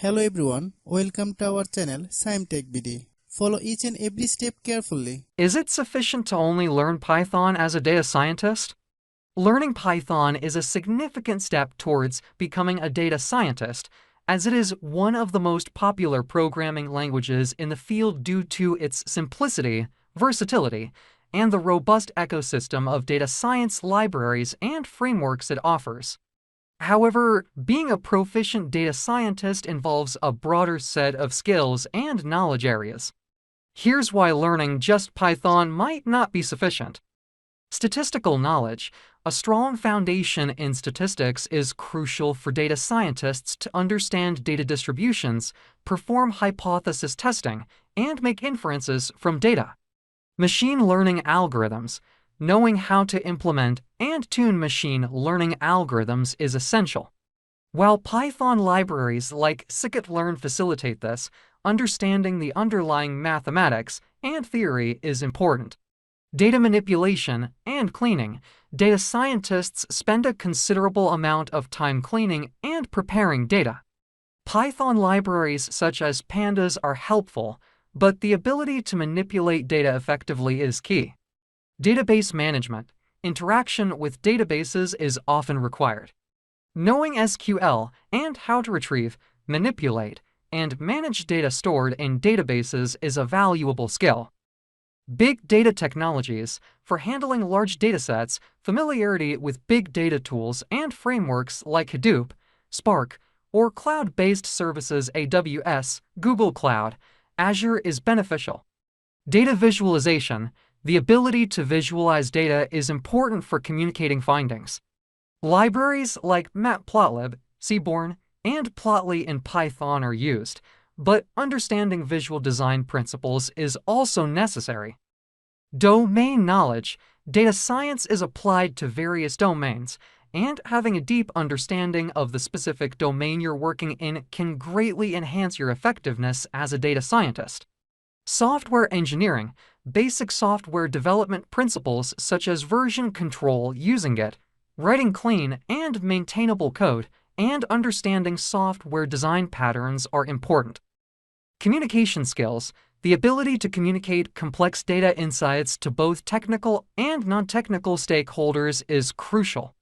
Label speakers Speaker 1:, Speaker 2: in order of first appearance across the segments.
Speaker 1: Hello everyone, welcome to our channel Shaem Tech BD. Follow each and every step carefully.
Speaker 2: Is it sufficient to only learn Python as a data scientist? Learning Python is a significant step towards becoming a data scientist, as it is one of the most popular programming languages in the field due to its simplicity, versatility, and the robust ecosystem of data science libraries and frameworks it offers. However, being a proficient data scientist involves a broader set of skills and knowledge areas. Here's why learning just Python might not be sufficient. Statistical knowledge. A strong foundation in statistics is crucial for data scientists to understand data distributions, perform hypothesis testing, and make inferences from data. Machine learning algorithms. Knowing how to implement and tune machine learning algorithms is essential. While Python libraries like scikit-learn facilitate this, understanding the underlying mathematics and theory is important. Data manipulation and cleaning. Data scientists spend a considerable amount of time cleaning and preparing data. Python libraries such as pandas are helpful, but the ability to manipulate data effectively is key. Database management. Interaction with databases is often required. Knowing SQL and how to retrieve, manipulate, and manage data stored in databases is a valuable skill. Big data technologies. For handling large datasets, familiarity with big data tools and frameworks like Hadoop, Spark, or cloud-based services AWS, Google Cloud, Azure is beneficial. Data visualization. The ability to visualize data is important for communicating findings. Libraries like Matplotlib, Seaborn, and Plotly in Python are used, but understanding visual design principles is also necessary. Domain knowledge. Data science is applied to various domains, and having a deep understanding of the specific domain you're working in can greatly enhance your effectiveness as a data scientist. Software engineering. Basic software development principles such as version control using Git, writing clean and maintainable code, and understanding software design patterns are important. Communication skills. The ability to communicate complex data insights to both technical and non-technical stakeholders is crucial.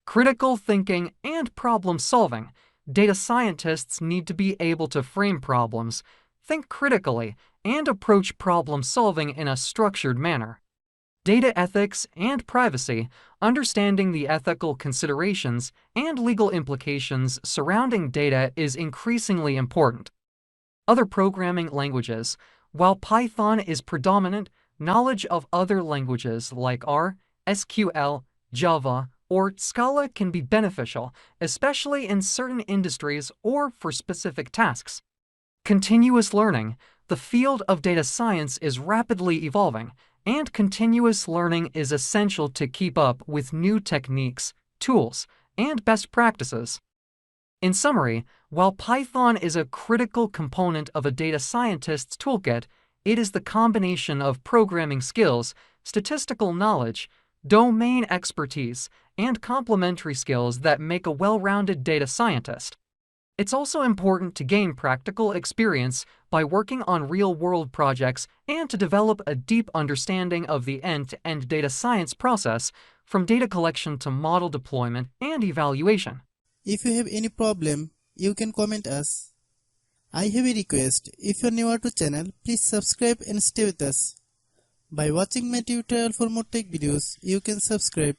Speaker 2: Critical thinking and problem solving. Data scientists need to be able to frame problems, think critically, and approach problem solving in a structured manner. Data ethics and privacy. Understanding the ethical considerations and legal implications surrounding data is increasingly important. Other programming languages. While Python is predominant, knowledge of other languages like R, SQL, Java, or Scala can be beneficial, especially in certain industries or for specific tasks. Continuous learning. The field of data science is rapidly evolving, and continuous learning is essential to keep up with new techniques, tools, and best practices. In summary, while Python is a critical component of a data scientist's toolkit, it is the combination of programming skills, statistical knowledge, domain expertise, and complementary skills that make a well-rounded data scientist. It's also important to gain practical experience by working on real-world projects and to develop a deep understanding of the end-to-end data science process, from data collection to model deployment and evaluation.
Speaker 1: If you have any problem, you can comment us. I have a request. If you are newer to channel, please subscribe and stay with us. By watching my tutorial for more tech videos, you can subscribe.